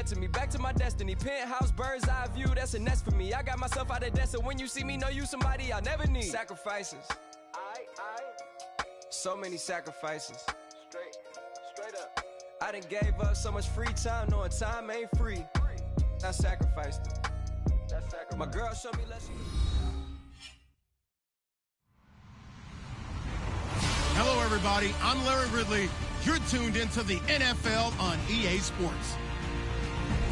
to me, back to my destiny. Penthouse, bird's eye view, that's a nest for me. I got myself out of debt, so when you see me, know you somebody I'll never need. Sacrifices. So many sacrifices. Straight up. I done gave up so much free time, knowing time ain't free. I sacrificed it. My girl showed me less. Hello, everybody. I'm Larry Ridley. You're tuned into the NFL on EA Sports.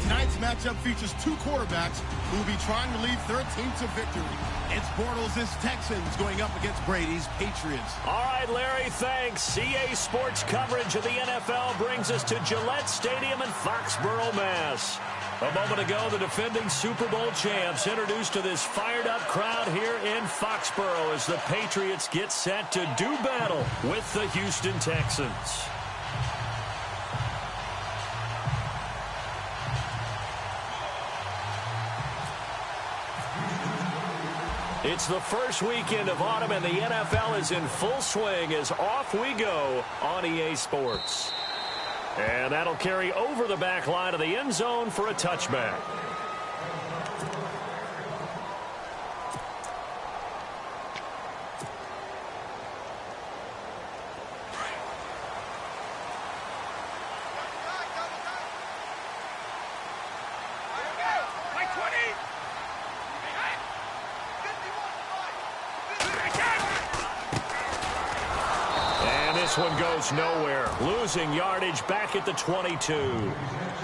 Tonight's matchup features two quarterbacks who will be trying to lead their team to victory. It's Bortles' Texans going up against Brady's Patriots. All right, Larry, thanks. EA Sports coverage of the NFL brings us to Gillette Stadium in Foxborough, Mass. A moment ago, the defending Super Bowl champs introduced to this fired-up crowd here in Foxborough as the Patriots get set to do battle with the Houston Texans. It's the first weekend of autumn, and the NFL is in full swing as off we go on EA Sports. And that'll carry over the back line of the end zone for a touchback. This one goes nowhere, losing yardage back at the 22.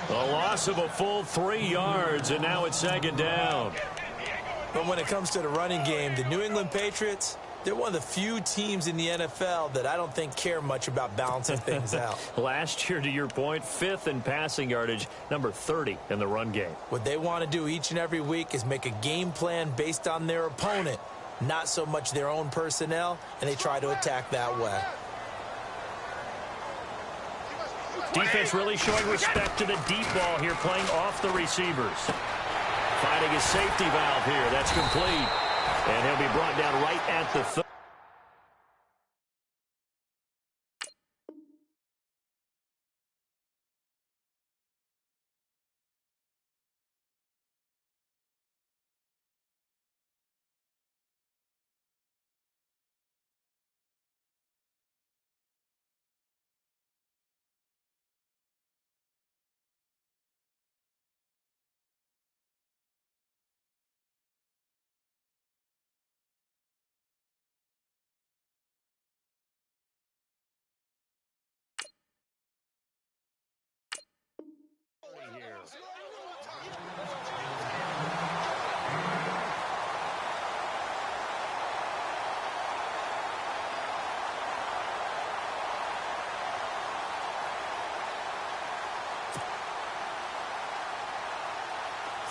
A loss of a full 3 yards, and now it's second down. But when it comes to the running game, the New England Patriots, they're one of the few teams in the NFL that I don't think care much about balancing things out. Last year, to your point, 5th in passing yardage, number 30 in the run game. What they want to do each and every week is make a game plan based on their opponent, not so much their own personnel, and they try to attack that way. Defense really showing respect to the deep ball here, playing off the receivers. Finding his safety valve here. That's complete. And he'll be brought down right at the 30.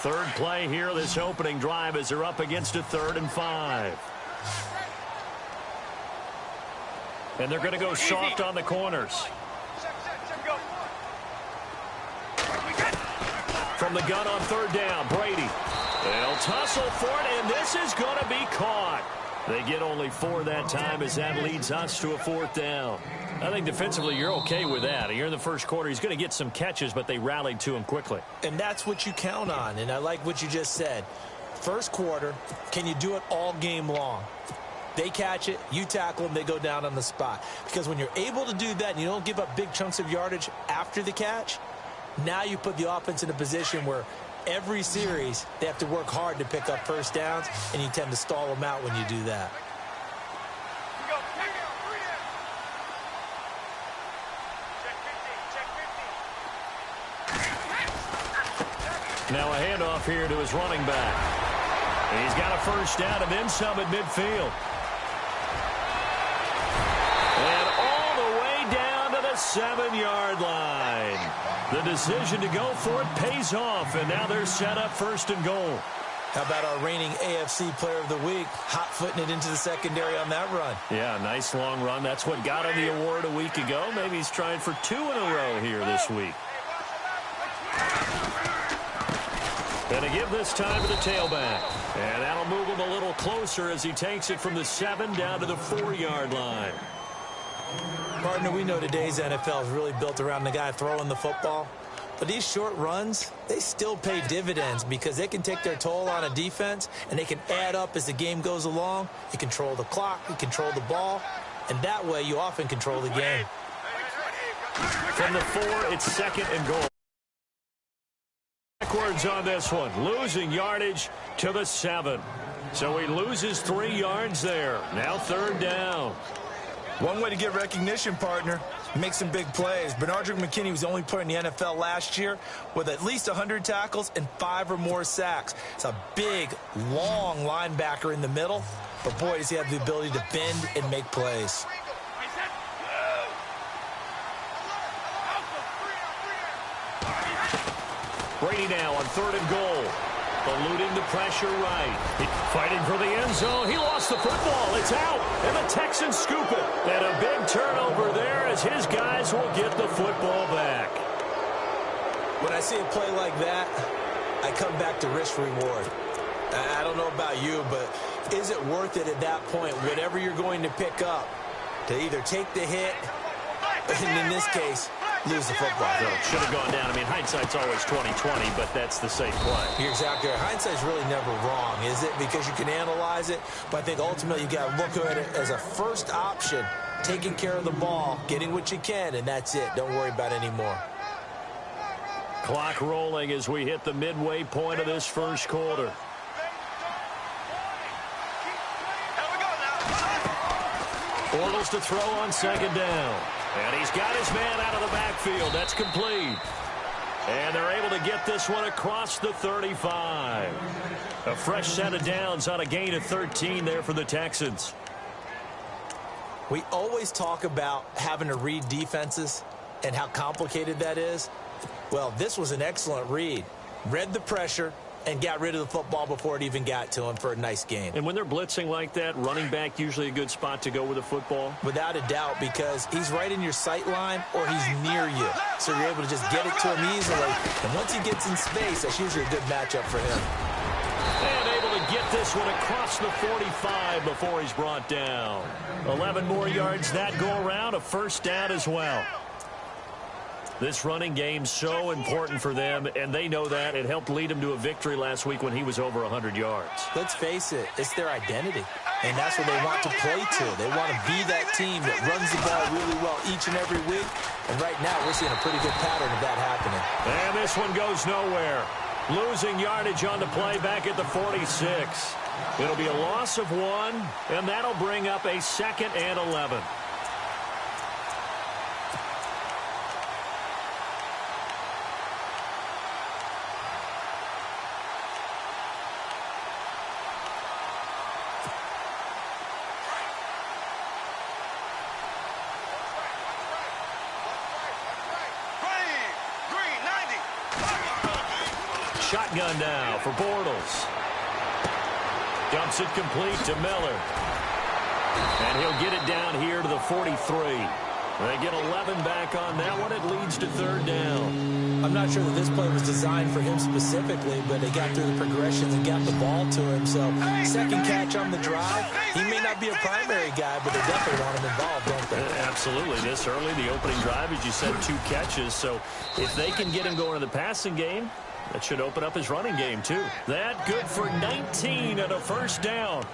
Third play here, this opening drive, as they're up against a 3rd and 5. And they're going to go soft on the corners. From the gun on 3rd down, Brady. They'll tussle for it, and this is going to be caught. They get only 4 that time as that leads us to a 4th down. I think defensively you're okay with that. Here in the first quarter, he's going to get some catches, but they rallied to him quickly. And that's what you count on, and I like what you just said. First quarter, can you do it all game long? They catch it, you tackle them, they go down on the spot. Because when you're able to do that and you don't give up big chunks of yardage after the catch, now you put the offense in a position where every series they have to work hard to pick up first downs, and you tend to stall them out when you do that. Now a handoff here to his running back. He's got a first down and then some at midfield. And all the way down to the 7-yard line. The decision to go for it pays off, and now they're set up 1st and goal. How about our reigning AFC Player of the Week, hot-footing it into the secondary on that run? Yeah, nice long run. That's what got him the award a week ago. Maybe he's trying for 2 in a row here this week. And a give this time to the tailback. And that'll move him a little closer as he takes it from the 7 down to the 4-yard line. Partner, we know today's NFL is really built around the guy throwing the football. But these short runs, they still pay dividends because they can take their toll on a defense, and they can add up as the game goes along. You control the clock, you control the ball, and that way you often control the game. From the 4, it's 2nd and goal. Backwards on this one, losing yardage to the 7. So he loses 3 yards there. Now 3rd down. One way to get recognition, partner, make some big plays. Bernardrick McKinney was the only player in the NFL last year with at least 100 tackles and 5 or more sacks. It's a big, long linebacker in the middle, but boy, does he have the ability to bend and make plays. Brady now on 3rd and goal. Eluding the pressure right. Fighting for the end zone. He lost the football. It's out. And the Texans scoop it. And a big turnover there as his guys will get the football back. When I see a play like that, I come back to risk reward. I don't know about you, but is it worth it at that point, whatever you're going to pick up, to either take the hit, and in this case, lose the football? So it should have gone down. I mean, hindsight's always 20/20, but that's the safe play. You're exactly right. Hindsight's really never wrong, is it? Because you can analyze it, but I think ultimately you got to look at it as a first option, taking care of the ball, getting what you can, and that's it. Don't worry about any more. Clock rolling as we hit the midway point of this first quarter. Bortles to throw on 2nd down. And he's got his man out of the backfield. That's complete. And they're able to get this one across the 35. A fresh set of downs on a gain of 13 there for the Texans. We always talk about having to read defenses and how complicated that is. Well, this was an excellent read. Read the pressure and got rid of the football before it even got to him for a nice gain. And when they're blitzing like that, running back usually a good spot to go with the football? Without a doubt, because he's right in your sight line or he's near you. So you're able to just get it to him easily. And once he gets in space, that's usually a good matchup for him. And able to get this one across the 45 before he's brought down. 11 more yards that go around, a first down as well. This running game's so important for them, and they know that. It helped lead them to a victory last week when he was over 100 yards. Let's face it, it's their identity, and that's what they want to play to. They want to be that team that runs the ball really well each and every week, and right now we're seeing a pretty good pattern of that happening. And this one goes nowhere. Losing yardage on the play back at the 46. It'll be a loss of 1, and that'll bring up a 2nd and 11. Shotgun now for Bortles. Dumps it complete to Miller. And he'll get it down here to the 43. They get 11 back on that one. It leads to 3rd down. I'm not sure that this play was designed for him specifically, but they got through the progressions and got the ball to him. So 2nd catch on the drive. He may not be a primary guy, but they definitely want him involved, don't they? Absolutely. This early, the opening drive, as you said, 2 catches. So if they can get him going in the passing game, that should open up his running game, too. That good for 19 and a first down.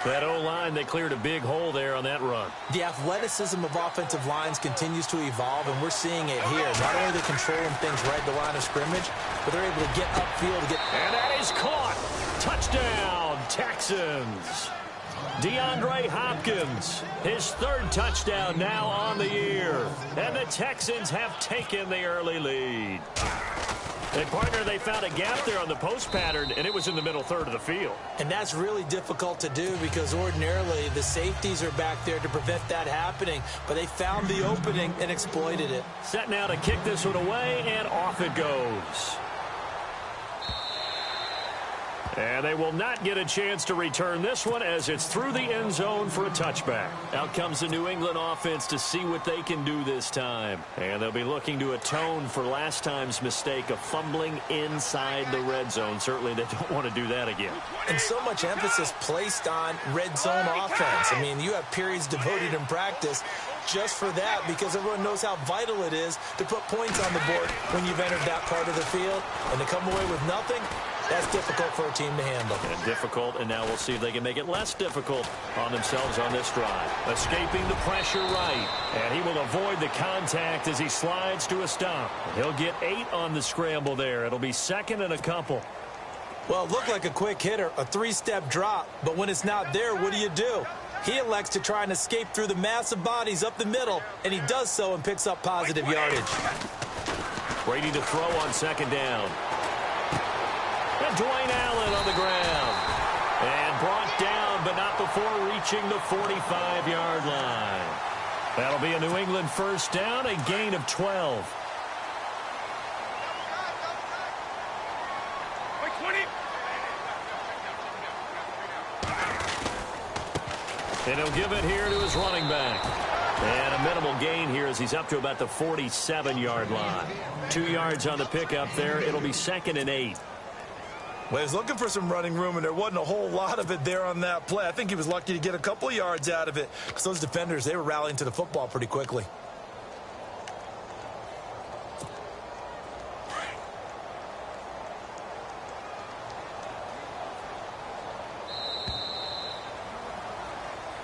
That O-line, they cleared a big hole there on that run. The athleticism of offensive lines continues to evolve, and we're seeing it here. Not only are they controlling things right at the line of scrimmage, but they're able to get upfield to get... And that is caught. Touchdown, Texans. DeAndre Hopkins, his 3rd touchdown now on the year. And the Texans have taken the early lead. And, partner, they found a gap there on the post pattern, and it was in the middle 3rd of the field. And that's really difficult to do because ordinarily the safeties are back there to prevent that happening. But they found the opening and exploited it. Set now to kick this one away, and off it goes. And they will not get a chance to return this one as it's through the end zone for a touchback. Out comes the New England offense to see what they can do this time. And they'll be looking to atone for last time's mistake of fumbling inside the red zone. Certainly they don't want to do that again. And so much emphasis placed on red zone offense. I mean, you have periods devoted in practice just for that, because everyone knows how vital it is to put points on the board when you've entered that part of the field. And to come away with nothing, that's difficult for a team to handle. And difficult, and now we'll see if they can make it less difficult on themselves on this drive. Escaping the pressure right, and he will avoid the contact as he slides to a stop. He'll get 8 on the scramble there. It'll be second and a couple. Well, it looked like a quick hitter, a 3-step drop, but when it's not there, what do? He elects to try and escape through the massive bodies up the middle, and he does so and picks up positive yardage. Brady to throw on second down. And Dwayne Allen on the ground. And brought down, but not before reaching the 45-yard line. That'll be a New England first down, a gain of 12. And he'll give it here to his running back. And a minimal gain here as he's up to about the 47-yard line. 2 yards on the pickup there. It'll be second and 8. Well, he was looking for some running room, and there wasn't a whole lot of it there on that play. I think he was lucky to get a couple yards out of it because those defenders, they were rallying to the football pretty quickly.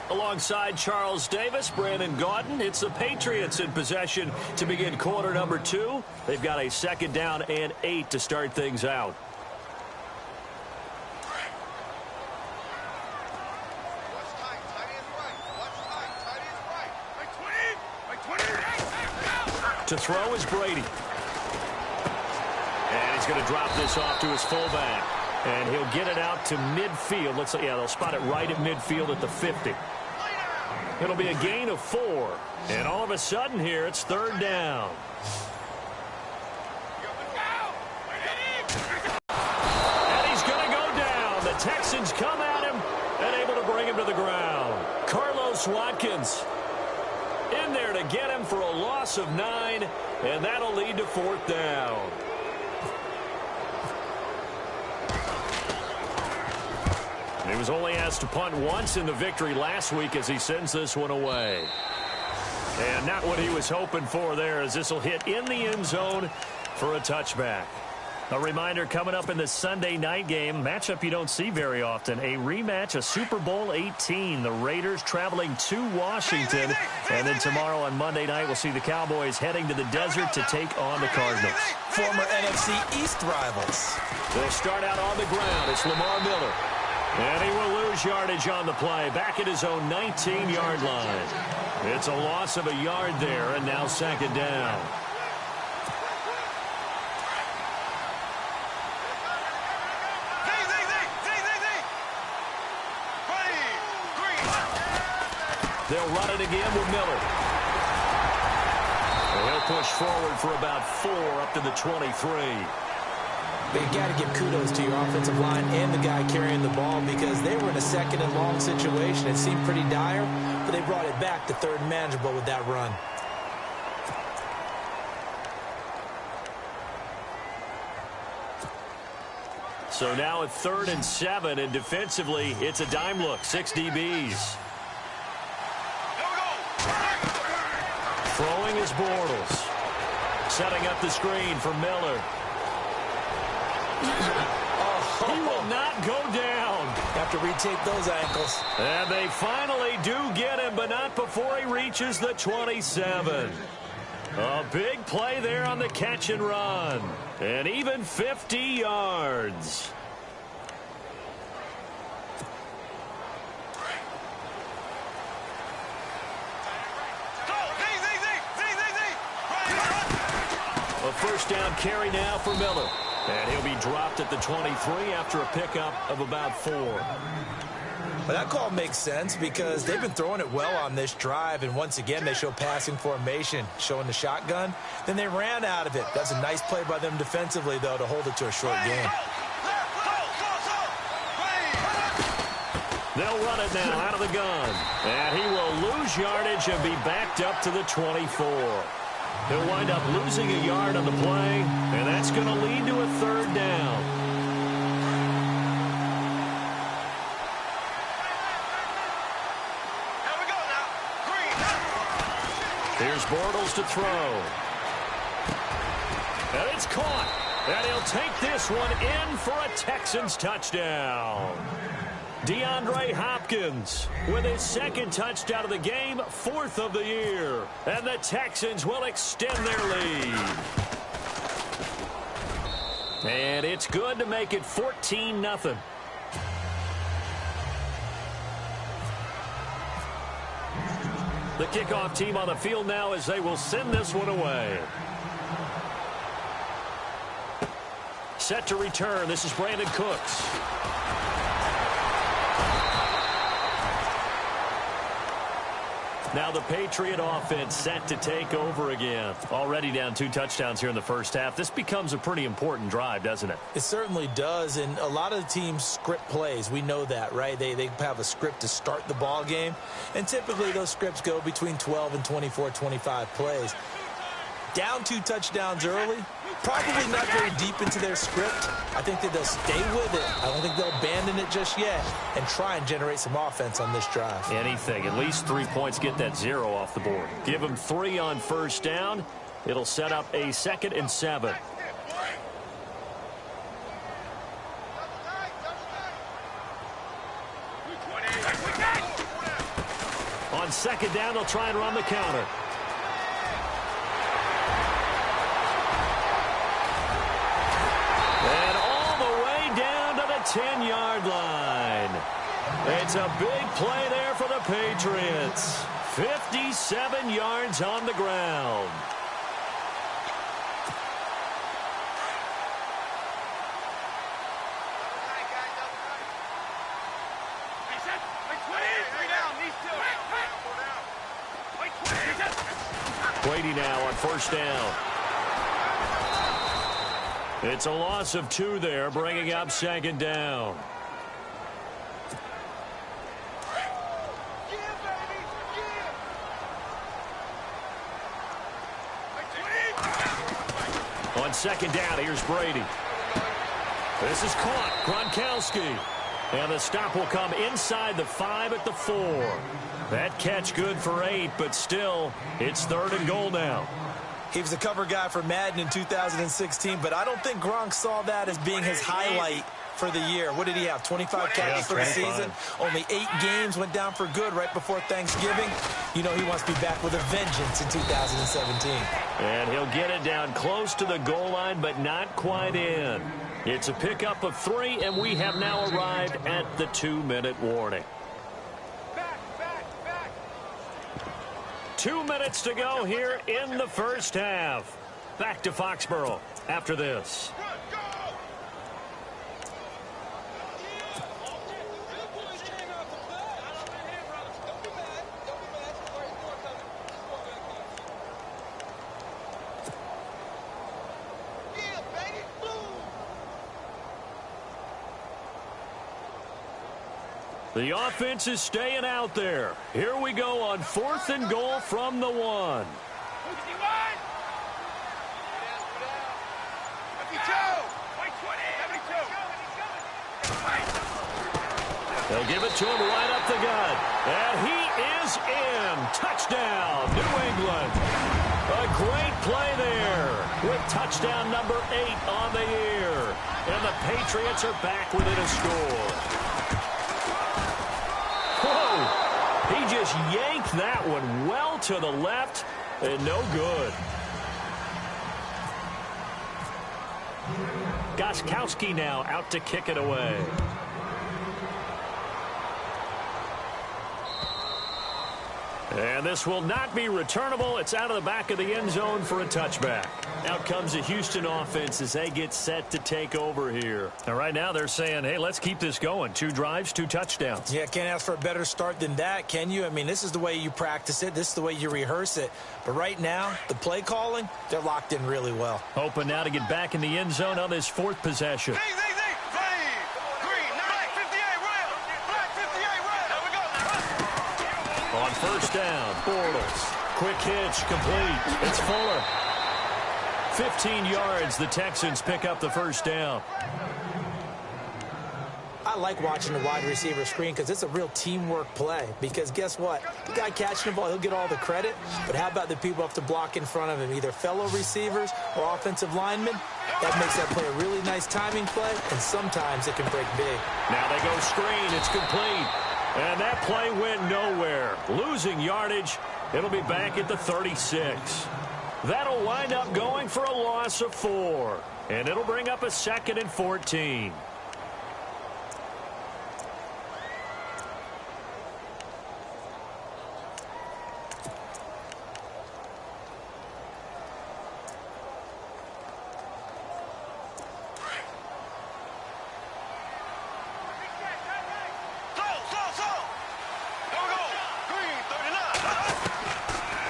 Alongside Charles Davis, Brandon Gaudin, it's the Patriots in possession to begin quarter number 2. They've got a second down and 8 to start things out. To throw is Brady. And he's going to drop this off to his fullback. And he'll get it out to midfield. Let's say, yeah, they'll spot it right at midfield at the 50. It'll be a gain of 4. And all of a sudden here, it's third down. And he's going to go down. The Texans come at him and able to bring him to the ground. Carlos Watkins in there to get him for a loss of 9, and that'll lead to fourth down. He was only asked to punt once in the victory last week as he sends this one away. And not what he was hoping for there, as this will hit in the end zone for a touchback. A reminder coming up in the Sunday night game, matchup you don't see very often, a rematch of Super Bowl 18. The Raiders traveling to Washington. And then tomorrow on Monday night, we'll see the Cowboys heading to the desert to take on the Cardinals. Former NFC East rivals. They'll start out on the ground. It's Lamar Miller. And he will lose yardage on the play, back at his own 19-yard line. It's a loss of a yard there, and now second down. They'll run it again with Miller. And he'll push forward for about 4 up to the 23. But you got to give kudos to your offensive line and the guy carrying the ball, because they were in a second and long situation. It seemed pretty dire, but they brought it back to third and manageable with that run. So now at 3rd and 7, and defensively, it's a dime look. 6 DBs. Throwing is Bortles. Setting up the screen for Miller. He will not go down. Have to retape those ankles. And they finally do get him, but not before he reaches the 27. A big play there on the catch and run. And even 50 yards. A first down carry now for Miller. And he'll be dropped at the 23 after a pickup of about 4. Well, that call makes sense because they've been throwing it well on this drive, and once again they show passing formation, showing the shotgun. Then they ran out of it. That's a nice play by them defensively, though, to hold it to a short game. They'll run it now out of the gun. And he will lose yardage and be backed up to the 24. He'll wind up losing a yard on the play, and that's going to lead to a third down. Here's Bortles to throw. And it's caught. And he'll take this one in for a Texans touchdown. DeAndre Hopkins with his second touchdown of the game, 4th of the year. And the Texans will extend their lead. And it's good to make it 14-0. The kickoff team on the field now as they will send this one away. Set to return. This is Brandon Cooks. Now the Patriot offense set to take over again. Already down 2 touchdowns here in the first half. This becomes a pretty important drive, doesn't it? It certainly does, and a lot of the teams script plays. We know that, right? They have a script to start the ball game, and typically those scripts go between 12 and 24, 25 plays. Down 2 touchdowns early, probably not very deep into their script. I think that they'll stay with it. I don't think they'll abandon it just yet and try and generate some offense on this drive. Anything. At least 3 points, get that 0 off the board. Give them 3 on first down. It'll set up a 2nd and 7. On 2nd down, they'll try and run the counter. And all the way down to the 10-yard line. It's a big play there for the Patriots. 57 yards on the ground. Brady now on first down. It's a loss of 2 there, bringing up 2nd down. On 2nd down, here's Brady. This is caught. Gronkowski. And the stop will come inside the 5 at the 4. That catch good for 8, but still, it's 3rd and goal now. He was a cover guy for Madden in 2016, but I don't think Gronk saw that as being his highlight for the year. What did he have, 25 catches for the season? Only 8 games, went down for good right before Thanksgiving. You know he wants to be back with a vengeance in 2017. And he'll get it down close to the goal line, but not quite in. It's a pickup of 3, and we have now arrived at the 2-minute warning. 2 minutes to go here in the first half. Back to Foxborough after this. The offense is staying out there. Here we go on 4th and goal from the 1. They'll give it to him right up the gut. And he is in. Touchdown, New England. A great play there with touchdown number 8 on the year. And the Patriots are back within a score. Whoa! He just yanked that one well to the left and no good. Gostkowski now out to kick it away. And this will not be returnable. It's out of the back of the end zone for a touchback. Out comes the Houston offense as they get set to take over here. And right now they're saying, hey, let's keep this going. 2 drives, 2 touchdowns. Yeah, can't ask for a better start than that, can you? I mean, this is the way you practice it. This is the way you rehearse it. But right now, the play calling, they're locked in really well. Hoping now to get back in the end zone on this 4th possession. On first down, Bortles. Quick hitch, complete. It's Fuller. 15 yards, the Texans pick up the first down. I like watching the wide receiver screen because it's a real teamwork play. Because guess what? The guy catching the ball, he'll get all the credit. But how about the people have to block in front of him, either fellow receivers or offensive linemen? That makes that play a really nice timing play, and sometimes it can break big. Now they go screen. It's complete. And that play went nowhere. Losing yardage. It'll be back at the 36. That'll wind up going for a loss of 4. And it'll bring up a 2nd and 14.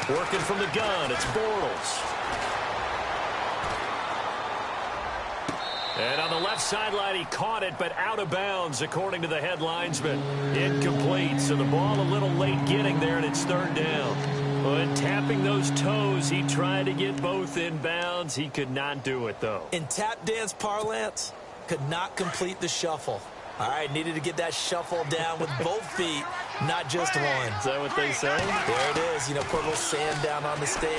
Working from the gun, it's Bortles. And on the left sideline, he caught it, but out of bounds, according to the head linesman. Incomplete, so the ball a little late getting there, and it's 3rd down. But tapping those toes, he tried to get both in bounds. He could not do it, though. In tap dance parlance, could not complete the shuffle. All right, needed to get that shuffle down with both feet, not just one. Is that what they say? There it is. You know, put a little sand down on the stage.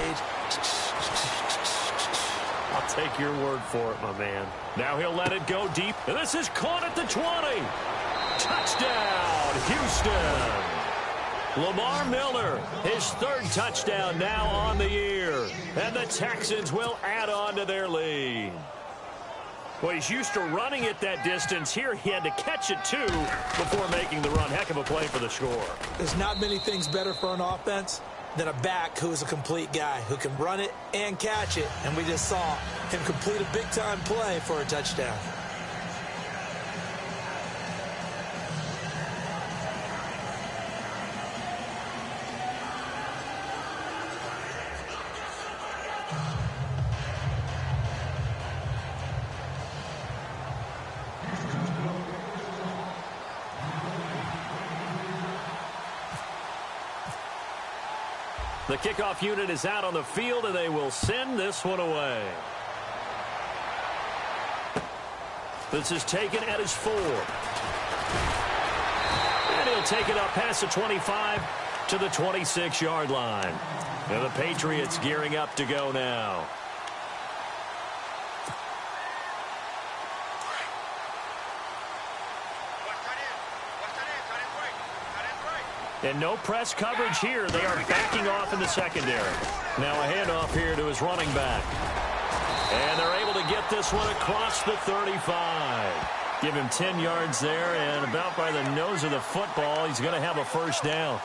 I'll take your word for it, my man. Now he'll let it go deep. And this is caught at the 20. Touchdown, Houston. Lamar Miller, his 3rd touchdown now on the year. And the Texans will add on to their lead. Well, he's used to running it that distance. Here he had to catch it, too, before making the run. Heck of a play for the score. There's not many things better for an offense than a back who is a complete guy, who can run it and catch it. And we just saw him complete a big-time play for a touchdown. The kickoff unit is out on the field, and they will send this one away. This is taken at his 4. And he'll take it up past the 25 to the 26-yard line. And the Patriots gearing up to go now. And no press coverage here. They are backing off in the secondary. Now a handoff here to his running back. And they're able to get this one across the 35. Give him 10 yards there, and about by the nose of the football, he's going to have a 1st down.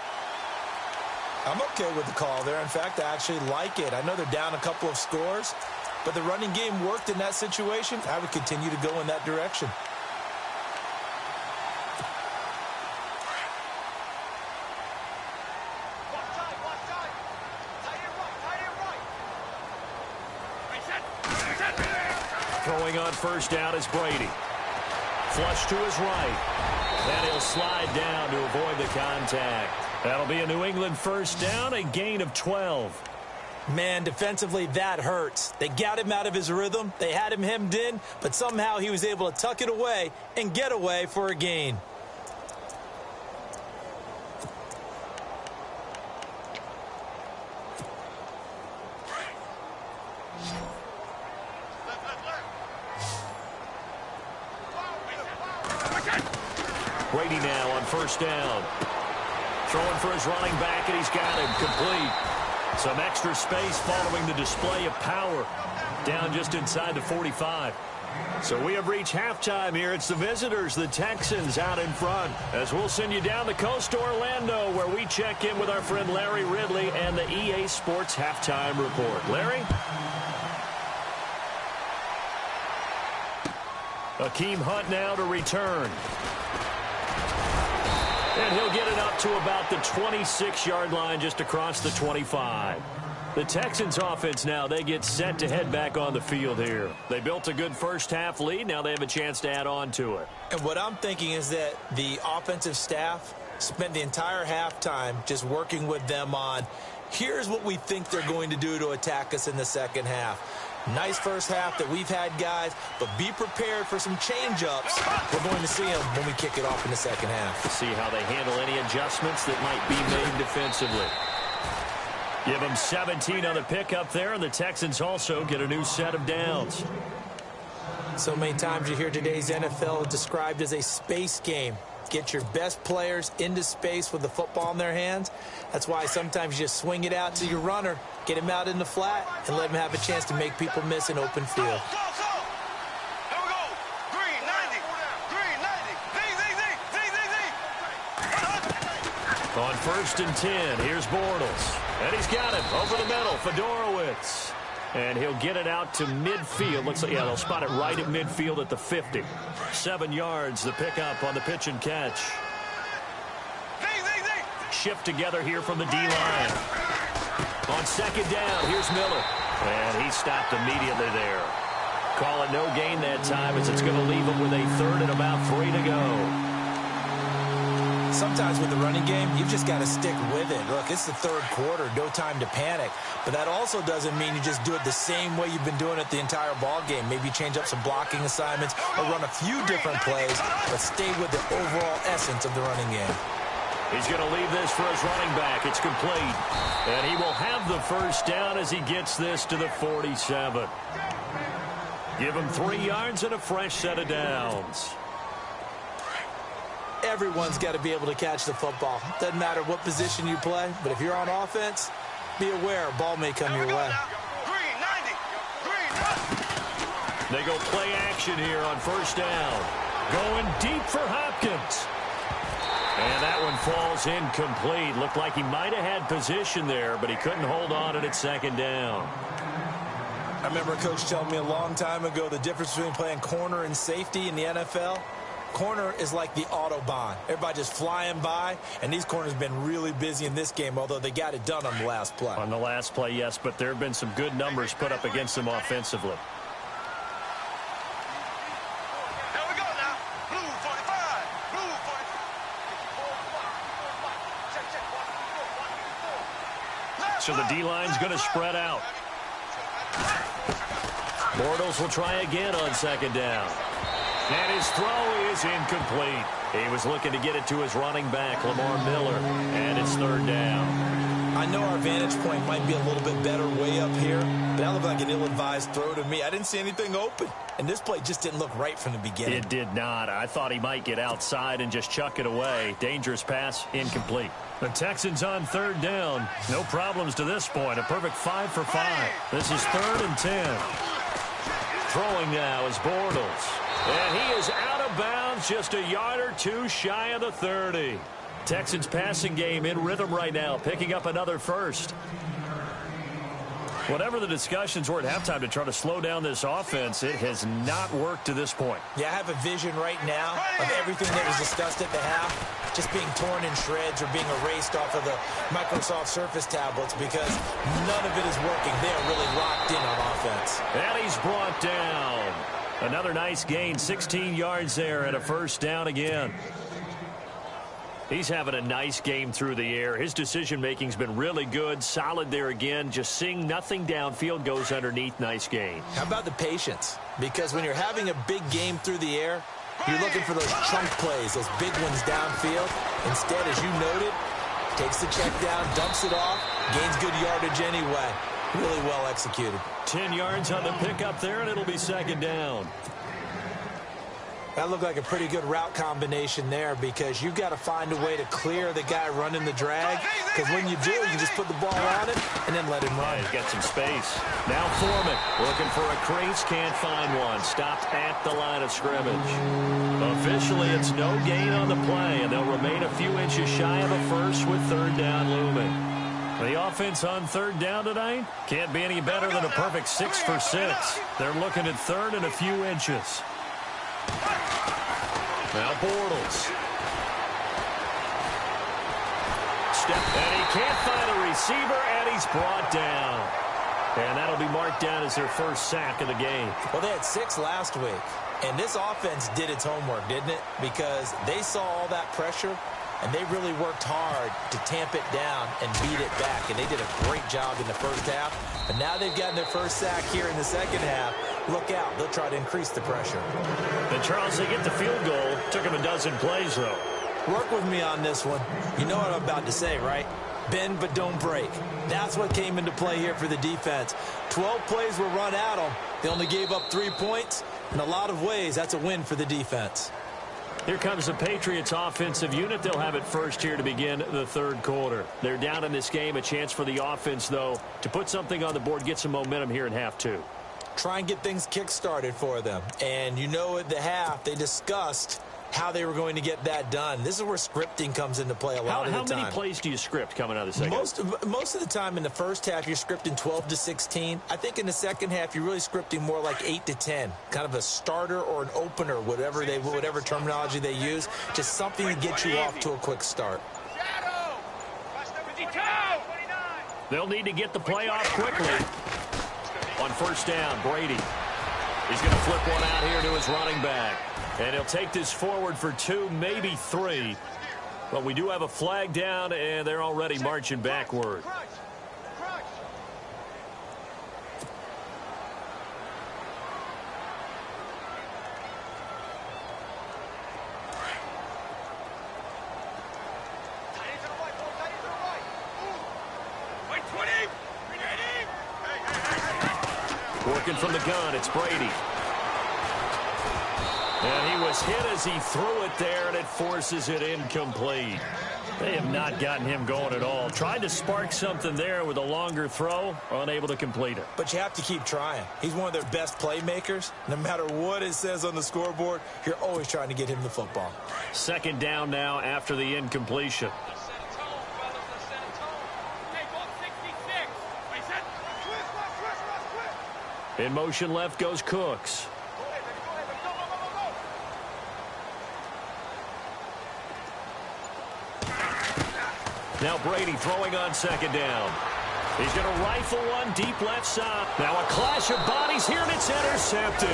I'm okay with the call there. In fact, I actually like it. I know they're down a couple of scores, but the running game worked in that situation. I would continue to go in that direction. Throwing on 1st down is Brady. Flush to his right. And he'll slide down to avoid the contact. That'll be a New England 1st down, a gain of 12. Man, defensively, that hurts. They got him out of his rhythm. They had him hemmed in, but somehow he was able to tuck it away and get away for a gain. Brady now on 1st down. Throwing for his running back, and he's got him complete. Some extra space following the display of power. Down just inside the 45. So we have reached halftime here. It's the visitors, the Texans, out in front. As we'll send you down the coast to Orlando, where we check in with our friend Larry Ridley and the EA Sports Halftime Report. Larry? Akeem Hunt now to return. And he'll get it up to about the 26-yard line, just across the 25. The Texans offense now, they get set to head back on the field here. They built a good first-half lead. Now they have a chance to add on to it. And what I'm thinking is that the offensive staff spent the entire halftime just working with them on, here's what we think they're going to do to attack us in the second half. Nice first half that we've had, guys, but be prepared for some change-ups. We're going to see them when we kick it off in the second half. See how they handle any adjustments that might be made defensively. Give them 17 on the pickup there, and the Texans also get a new set of downs. So many times you hear today's NFL described as a space game. Get your best players into space with the football in their hands. That's why sometimes you just swing it out to your runner, get him out in the flat, and let him have a chance to make people miss an open field. Here we go. Green 90. Green 90. On 1st and 10, here's Bortles. And he's got it over the middle, Fedorowicz. And he'll get it out to midfield. Looks like, yeah, they'll spot it right at midfield at the 50. 7 yards, the pickup on the pitch and catch. Shift together here from the D-line. On 2nd down, here's Miller. And he stopped immediately there. Call it no gain that time as it's going to leave him with a 3rd and about 3 to go. Sometimes with the running game, you've just got to stick with it. Look, it's the 3rd quarter, no time to panic. But that also doesn't mean you just do it the same way you've been doing it the entire ball game. Maybe change up some blocking assignments or run a few different plays, but stay with the overall essence of the running game. He's going to leave this for his running back. It's complete. And he will have the 1st down as he gets this to the 47. Give him 3 yards and a fresh set of downs. Everyone's got to be able to catch the football. Doesn't matter what position you play, but if you're on offense, be aware a ball may come your way. Green 90. Green 90. They go play action here on 1st down. Going deep for Hopkins. And that one falls incomplete. Looked like he might have had position there, but he couldn't hold on at 2nd down. I remember a coach telling me a long time ago the difference between playing corner and safety in the NFL. Corner is like the Autobahn. Everybody just flying by, and these corners have been really busy in this game, although they got it done on the last play. On the last play, yes, but there have been some good numbers put up against them offensively. Here we go now. Blue 45. Blue 45. So the D-line's going to spread out. Bortles will try again on 2nd down. And his throw is incomplete. He was looking to get it to his running back, Lamar Miller, and it's 3rd down. I know our vantage point might be a little bit better way up here, but that looked like an ill-advised throw to me. I didn't see anything open, and this play just didn't look right from the beginning. It did not. I thought he might get outside and just chuck it away. Dangerous pass, incomplete. The Texans on 3rd down. No problems to this point. A perfect 5 for 5. This is 3rd and 10. Throwing now is Bortles. And he is out of bounds, just a yard or 2 shy of the 30. Texans passing game in rhythm right now, picking up another 1st. Whatever the discussions were at halftime to try to slow down this offense, it has not worked to this point. Yeah, I have a vision right now of everything that was discussed at the half just being torn in shreds or being erased off of the Microsoft Surface tablets because none of it is working. They're really locked in on offense. And he's brought down. Another nice gain, 16 yards there and a 1st down again. He's having a nice game through the air. His decision-making's been really good, solid there again. Just seeing nothing downfield goes underneath. Nice gain. How about the patience? Because when you're having a big game through the air, you're looking for those chunk plays, those big ones downfield. Instead, as you noted, takes the check down, dumps it off, gains good yardage anyway. Really well executed. 10 yards on the pickup there, and it'll be 2nd down. That looked like a pretty good route combination there because you've got to find a way to clear the guy running the drag. Because when you do, you just put the ball on it and then let him run. Yeah, he's got some space. Now Foreman looking for a crease, can't find one. Stopped at the line of scrimmage. Officially, it's no gain on the play, and they'll remain a few inches shy of a 1st with 3rd down looming. The offense on 3rd down tonight can't be any better than a perfect 6 for 6. They're looking at 3rd and a few inches. Now Bortles. And he can't find a receiver, and he's brought down. And that'll be marked down as their 1st sack of the game. Well, they had 6 last week. And this offense did its homework, didn't it? Because they saw all that pressure, and they really worked hard to tamp it down and beat it back, and they did a great job in the first half. But now they've gotten their first sack here in the second half. Look out. They'll try to increase the pressure. And, Charles, they get the field goal. Took them a dozen plays, though. Work with me on this one. You know what I'm about to say, right? Bend but don't break. That's what came into play here for the defense. 12 plays were run at them. They only gave up 3 points. In a lot of ways, that's a win for the defense. Here comes the Patriots offensive unit. They'll have it first here to begin the third quarter. They're down in this game. A chance for the offense, though, to put something on the board, get some momentum here in half two. Try and get things kick-started for them. And you know at the half, they discussed how they were going to get that done. This is where scripting comes into play a lot of the time. How many plays do you script coming out of the second? Most of the time in the first half, you're scripting 12 to 16. I think in the second half, you're really scripting more like 8 to 10. Kind of a starter or an opener, whatever terminology they use. Just something to get you off to a quick start. They'll need to get the play off quickly. On first down, Brady. He's going to flip one out here to his running back. And he'll take this forward for 2, maybe 3. But we do have a flag down, and they're already marching backward. Working from the gun, it's Brady. And he was hit as he threw it there, and it forces it incomplete. They have not gotten him going at all. Tried to spark something there with a longer throw, unable to complete it. But you have to keep trying. He's one of their best playmakers. No matter what it says on the scoreboard, you're always trying to get him the football. Second down now after the incompletion. In motion left goes Cooks. Now Brady throwing on second down. He's going to rifle one deep left side. Now a clash of bodies here, and it's intercepted.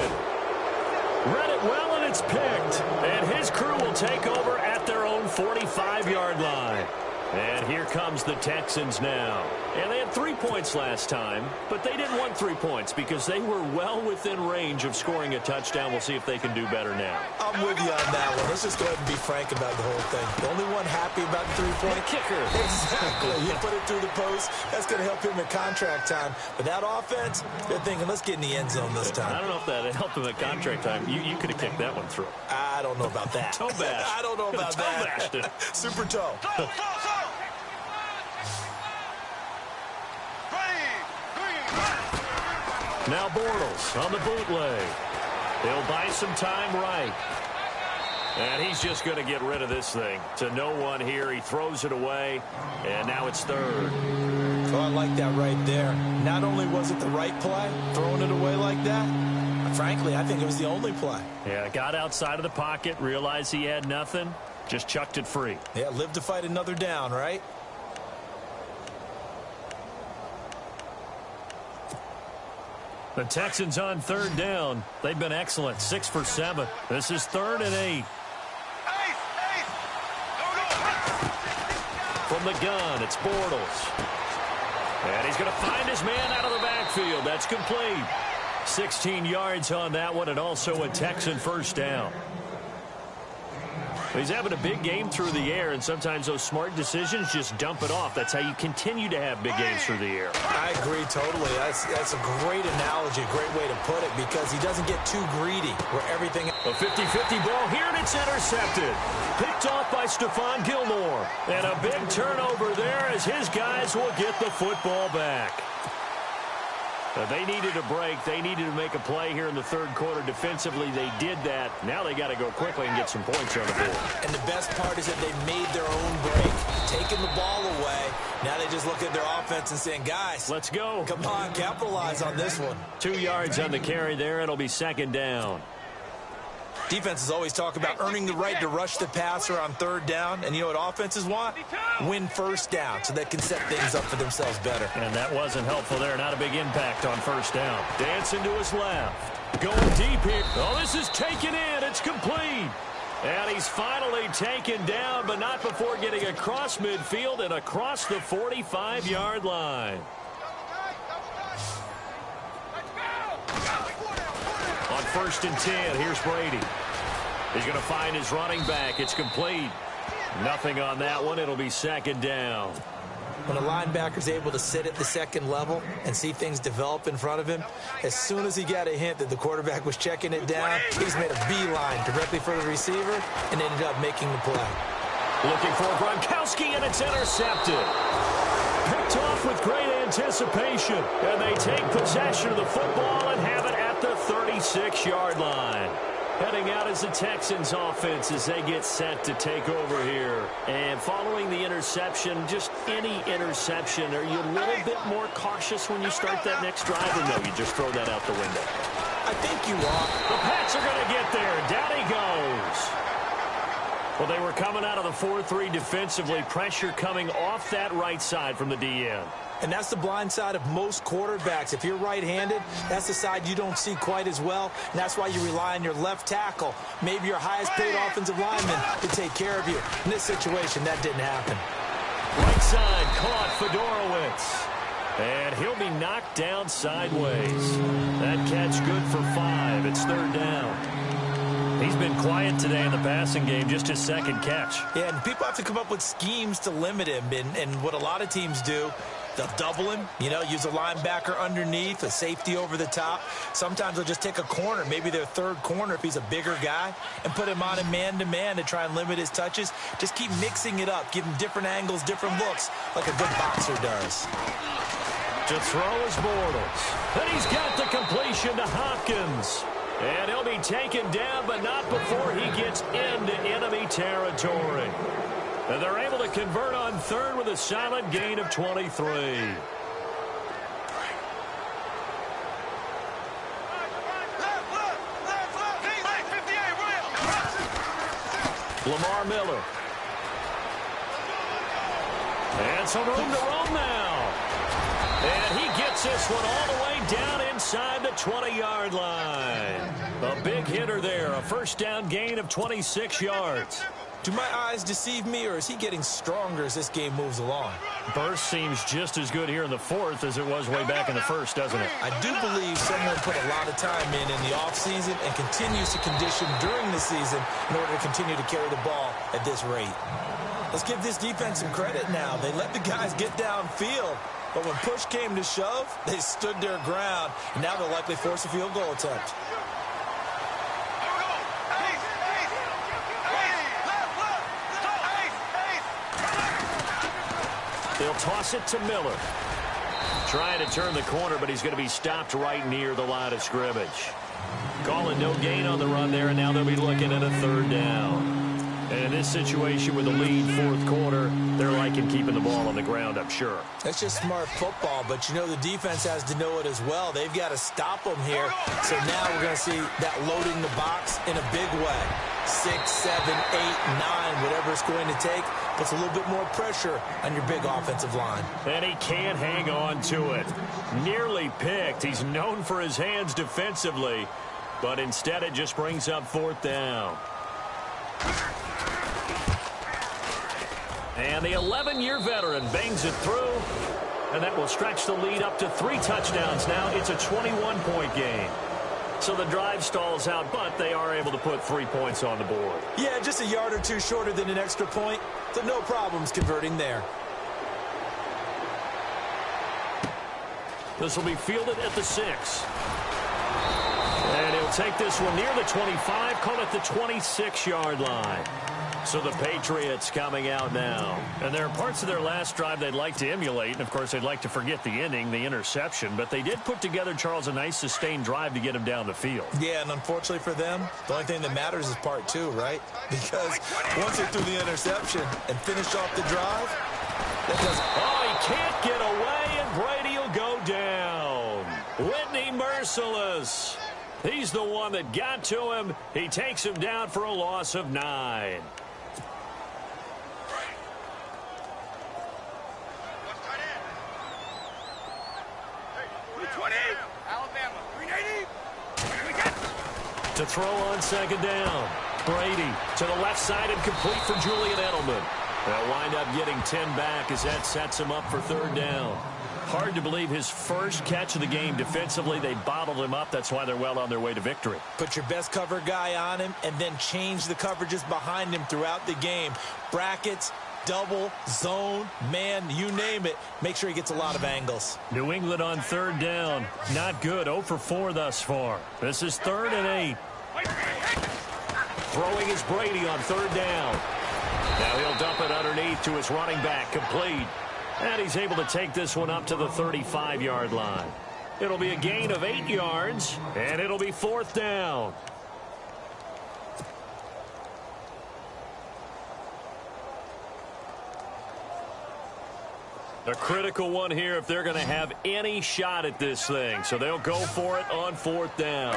Read it well, and it's picked. And his crew will take over at their own 45-yard line. And here comes the Texans now. And they had 3 points last time, but they didn't want 3 points because they were well within range of scoring a touchdown. We'll see if they can do better now. I'm with you on that one. Let's just go ahead and be frank about the whole thing. The only one happy about the 3-point kicker. Exactly. You put it through the post. That's going to help him in contract time. But that offense, they're thinking, let's get in the end zone this time. I don't know if that helped him at contract time. You could have kicked that one through. I don't know about that. Toe bash. I don't know about that. Toe bashed it. Super toe. Now Bortles on the bootleg. He'll buy some time right. And he's just going to get rid of this thing. To no one here. He throws it away. And now it's third. Oh, I like that right there. Not only was it the right play, throwing it away like that, but frankly, I think it was the only play. Yeah, got outside of the pocket, realized he had nothing, just chucked it free. Yeah, live to fight another down, right? The Texans on third down. They've been excellent. 6 for 7. This is 3rd and 8. From the gun, it's Bortles. And he's going to find his man out of the backfield. That's complete. 16 yards on that one, and also a Texan first down. He's having a big game through the air, and sometimes those smart decisions just dump it off. That's how you continue to have big games through the air. I agree totally. That's a great analogy, a great way to put it, because he doesn't get too greedy where everything... A 50-50 ball here, and it's intercepted. Picked off by Stephon Gilmore. And a big turnover there as his guys will get the football back. They needed a break. They needed to make a play here in the third quarter. Defensively, they did that. Now they got to go quickly and get some points on the board. And the best part is that they made their own break, taking the ball away. Now they just look at their offense and saying, guys, let's go. Come on, capitalize on this one. 2 yards on the carry there. It'll be second down. Defenses always talk about earning the right to rush the passer on third down. And you know what offenses want? Win first down so they can set things up for themselves better. And that wasn't helpful there. Not a big impact on first down. Dancing to his left. Going deep here. Oh, this is taken in. It's complete. And he's finally taken down, but not before getting across midfield and across the 45-yard line. On 1st and 10, here's Brady. He's going to find his running back. It's complete. Nothing on that one. It'll be 2nd down. When a linebacker's able to sit at the second level and see things develop in front of him, as soon as he got a hint that the quarterback was checking it down, he's made a beeline directly for the receiver and ended up making the play. Looking for Gronkowski, and it's intercepted. Picked off with great anticipation, and they take possession of the football and have it at the 36-yard line. Heading out is the Texans offense as they get set to take over here. And following the interception, just any interception, are you a little bit more cautious when you start that next drive, or no, you just throw that out the window? I think you are. The Pats are going to get there. Down he goes. Well, they were coming out of the 4-3 defensively. Pressure coming off that right side from the DN. And that's the blind side of most quarterbacks. If you're right-handed, that's the side you don't see quite as well. And that's why you rely on your left tackle, maybe your highest-paid offensive lineman, to take care of you. In this situation, that didn't happen. Right side caught Fedorowicz. And he'll be knocked down sideways. That catch good for 5. It's 3rd down. He's been quiet today in the passing game, just his 2nd catch. Yeah, and people have to come up with schemes to limit him. And what a lot of teams do, they'll double him, use a linebacker underneath, a safety over the top. Sometimes they'll just take a corner, maybe their 3rd corner if he's a bigger guy, and put him on a man-to-man to try and limit his touches. Just keep mixing it up, give him different angles, different looks, like a good boxer does. To throw is Bortles. And he's got the completion to Hopkins. And he'll be taken down, but not before he gets into enemy territory. And they're able to convert on 3rd with a solid gain of 23. Lamar Miller. And some room to roam now. And he gets this one all the way down inside the 20-yard line. A big hitter there, a 1st down gain of 26 yards. Do my eyes deceive me, or is he getting stronger as this game moves along? Burst seems just as good here in the 4th as it was way back in the 1st, doesn't it? I do believe someone put a lot of time in the offseason and continues to condition during the season in order to continue to carry the ball at this rate. Let's give this defense some credit now. They let the guys get downfield, but when push came to shove, they stood their ground, and now they'll likely force a field goal attempt. They'll toss it to Miller. Trying to turn the corner, but he's going to be stopped right near the line of scrimmage. Calling no gain on the run there, and now they'll be looking at a 3rd down. And in this situation with the lead 4th quarter, they're liking keeping the ball on the ground, I'm sure. That's just smart football, but the defense has to know it as well. They've got to stop them here. So now we're going to see that loading the box in a big way. 6, 7, 8, 9, whatever it's going to take, puts a little bit more pressure on your big offensive line. And he can't hang on to it. Nearly picked. He's known for his hands defensively, but instead it just brings up 4th down. And the 11-year veteran bangs it through, and that will stretch the lead up to 3 touchdowns now. It's a 21-point game. So the drive stalls out, but they are able to put 3 points on the board. Yeah, just a yard or two shorter than an extra point, so no problems converting there. This will be fielded at the 6. And he'll take this one near the 25, call it the 26-yard line. So the Patriots coming out now. And there are parts of their last drive they'd like to emulate. And, of course, they'd like to forget the ending, the interception. But they did put together, Charles, a nice sustained drive to get him down the field. Yeah, and unfortunately for them, the only thing that matters is part 2, right? Because once they threw the interception and finished off the drive, that doesn't... Oh, he can't get away, and Brady will go down. Whitney merciless. He's the one that got to him. He takes him down for a loss of 9. To throw on 2nd down. Brady to the left side and complete for Julian Edelman. They'll wind up getting 10 back as that sets him up for third down. Hard to believe his first catch of the game defensively. They bottled him up. That's why they're well on their way to victory. Put your best cover guy on him and then change the coverages behind him throughout the game. Brackets, double, zone, man, you name it. Make sure he gets a lot of angles. New England on third down. Not good. 0 for 4 thus far. This is 3rd and 8. Throwing is Brady on third down. Now he'll dump it underneath to his running back. Complete. And he's able to take this one up to the 35-yard line. It'll be a gain of 8 yards, and it'll be 4th down. A critical one here if they're going to have any shot at this thing. So they'll go for it on 4th down.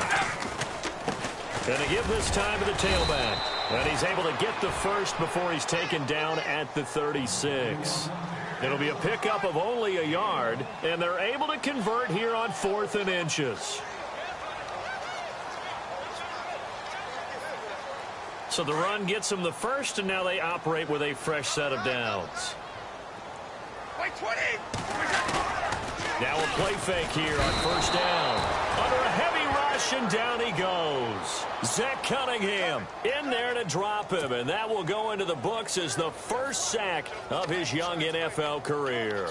And they give this time to the tailback. And he's able to get the first before he's taken down at the 36. It'll be a pickup of only a yard, and they're able to convert here on 4th and inches. So the run gets them the first, and now they operate with a fresh set of downs. Now a play fake here on first down. Under a heavy rush, and down he goes. Zach Cunningham in there to drop him, and that will go into the books as the first sack of his young NFL career.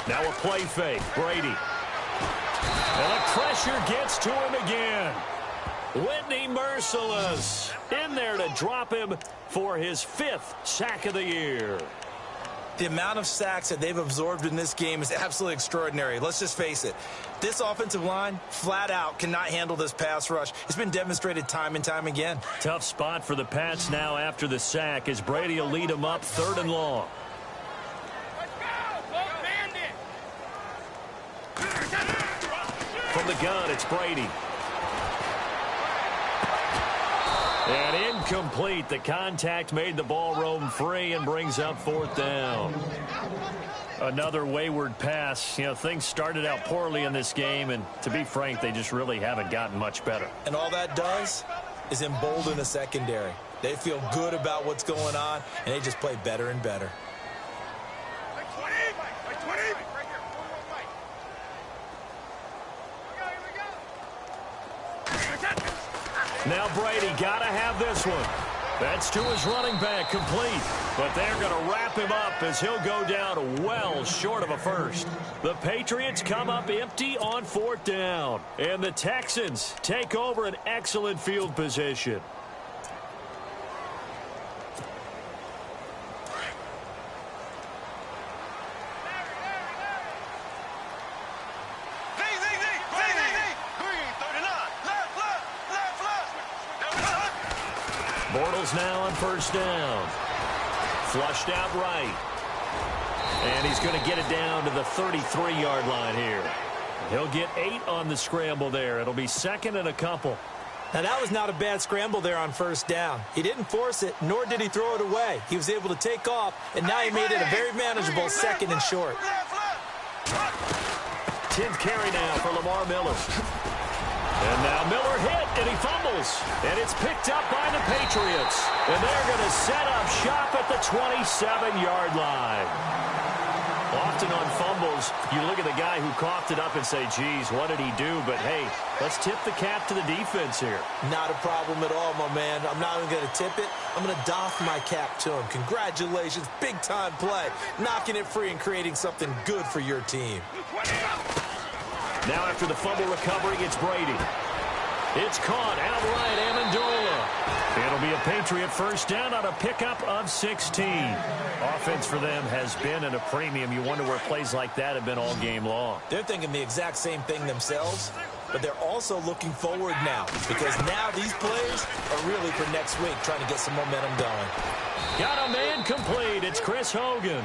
Now a play fake, Brady. And the pressure gets to him again. Whitney merciless in there to drop him for his 5th sack of the year. The amount of sacks that they've absorbed in this game is absolutely extraordinary. Let's just face it. This offensive line, flat out, cannot handle this pass rush. It's been demonstrated time and time again. Tough spot for the Pats now after the sack as Brady will lead them up 3rd and long. From the gun, it's Brady. And incomplete. The contact made the ball roam free and brings up 4th down. Another wayward pass. You know, things started out poorly in this game, and to be frank, they just really haven't gotten much better. And all that does is embolden the secondary. They feel good about what's going on, and they just play better and better. Now Brady got to have this one. That's to his running back, complete. But they're going to wrap him up as he'll go down well short of a first. The Patriots come up empty on 4th down. And the Texans take over an excellent field position. Bortles now on first down. Flushed out right. And he's going to get it down to the 33-yard line here. He'll get 8 on the scramble there. It'll be 2nd and a couple. Now, that was not a bad scramble there on first down. He didn't force it, nor did he throw it away. He was able to take off, and now he made it a very manageable 2nd and short. 10th carry now for Lamar Miller. And now Miller hit, and he fumbles. And it's picked up by the Patriots. And they're going to set up shop at the 27-yard line. Often on fumbles, you look at the guy who coughed it up and say, geez, what did he do? But, hey, let's tip the cap to the defense here. Not a problem at all, my man. I'm not even going to tip it. I'm going to doff my cap to him. Congratulations, big-time play. Knocking it free and creating something good for your team. Now after the fumble recovery, it's Brady. It's caught outright, Amendola. It'll be a Patriot first down on a pickup of 16. Offense for them has been at a premium. You wonder where plays like that have been all game long. They're thinking the exact same thing themselves, but they're also looking forward now because now these plays are really for next week, trying to get some momentum going. Got a man complete. It's Chris Hogan.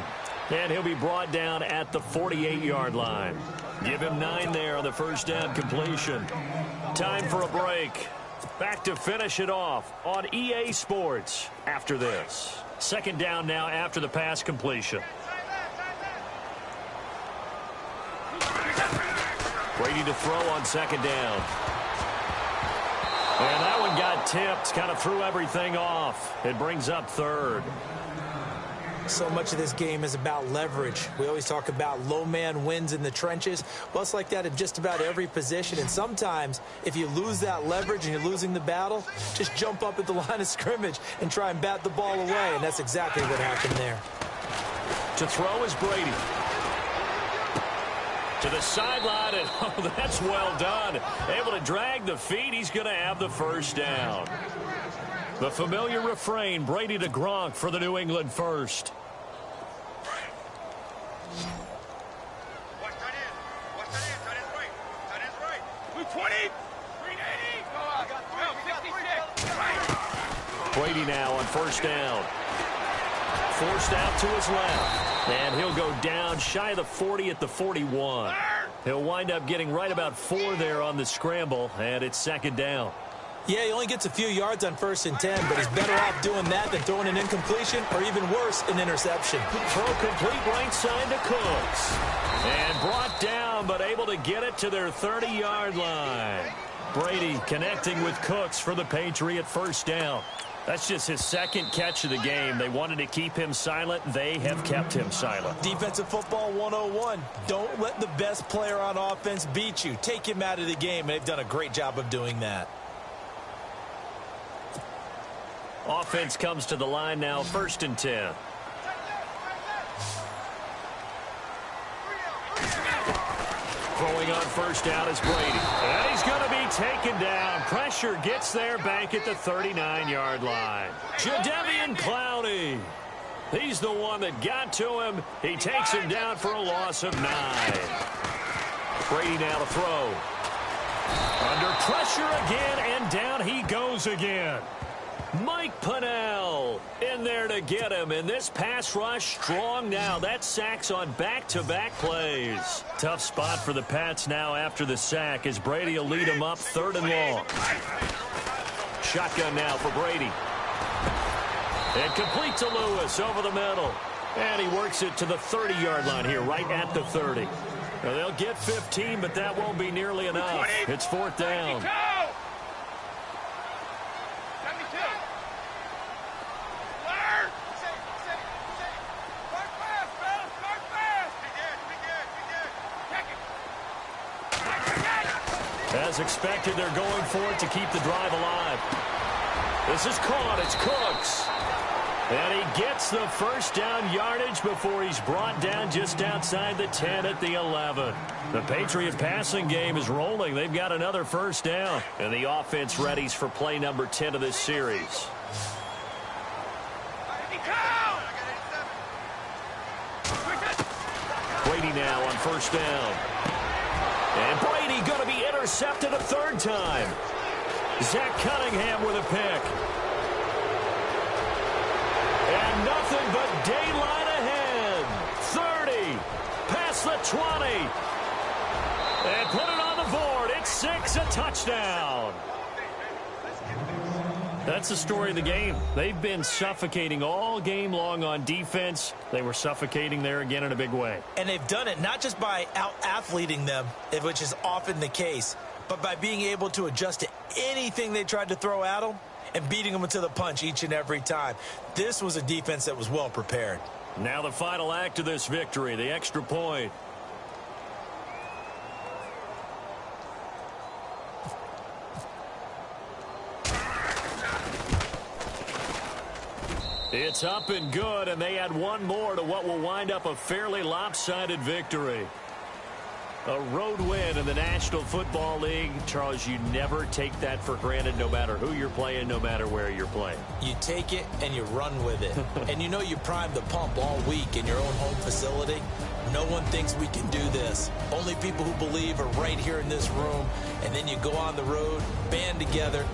And he'll be brought down at the 48-yard line. Give him 9 there on the first down completion. Time for a break. Back to finish it off on EA Sports after this. 2nd down now after the pass completion. Brady to throw on second down. And that one got tipped, kind of threw everything off. It brings up third. So much of this game is about leverage. We always talk about low man wins in the trenches. Well, it's like that in just about every position. And sometimes, if you lose that leverage and you're losing the battle, just jump up at the line of scrimmage and try and bat the ball away. And that's exactly what happened there. To throw is Brady. To the sideline, and oh, that's well done. Able to drag the feet. He's going to have the first down. The familiar refrain, Brady to Gronk for the New England first. Watch that in. Watch that in. That is right. That is right. 220. 380. Go out. Go, 66. Right. Brady now on first down. Forced out to his left. And he'll go down shy of the 40 at the 41. He'll wind up getting right about 4 there on the scramble, and it's second down. Yeah, he only gets a few yards on 1st and 10, but he's better off doing that than throwing an incompletion or even worse, an interception. Throw complete right side to Cooks. And brought down, but able to get it to their 30-yard line. Brady connecting with Cooks for the Patriot first down. That's just his second catch of the game. They wanted to keep him silent. They have kept him silent. Defensive football 101. Don't let the best player on offense beat you. Take him out of the game, and they've done a great job of doing that. Offense comes to the line now, 1st and 10. Throwing on first down is Brady. And he's going to be taken down. Pressure gets there back at the 39-yard line. Jadeveon Clowney. He's the one that got to him. He takes him down for a loss of 9. Brady now to throw. Under pressure again, and down he goes again. Mike Pennell in there to get him, and this pass rush strong now. That's sacks on back-to-back plays. Tough spot for the Pats now after the sack as Brady will lead him up 3rd and long. Shotgun now for Brady. And complete to Lewis over the middle. And he works it to the 30-yard line here, right at the 30. Now, they'll get 15, but that won't be nearly enough. It's 4th down. As expected, they're going for it to keep the drive alive. This is caught. It's Cooks. And he gets the first down yardage before he's brought down just outside the 10 at the 11. The Patriot passing game is rolling. They've got another first down. And the offense readies for play number 10 of this series. Brady now on first down. And Brady going to be intercepted a 3rd time. Zach Cunningham with a pick. And nothing but daylight ahead. 30. Past the 20. And put it on the board. It's 6, a touchdown. That's the story of the game. They've been suffocating all game long on defense. They were suffocating there again in a big way. And they've done it not just by out-athleting them, which is often the case, but by being able to adjust to anything they tried to throw at them and beating them to the punch each and every time. This was a defense that was well prepared. Now the final act of this victory, the extra point. It's up and good, and they add one more to what will wind up a fairly lopsided victory. A road win in the National Football League. Charles, you never take that for granted no matter who you're playing, no matter where you're playing. You take it and you run with it. And you know you primed the pump all week in your own home facility. No one thinks we can do this. Only people who believe are right here in this room. And then you go on the road, band together.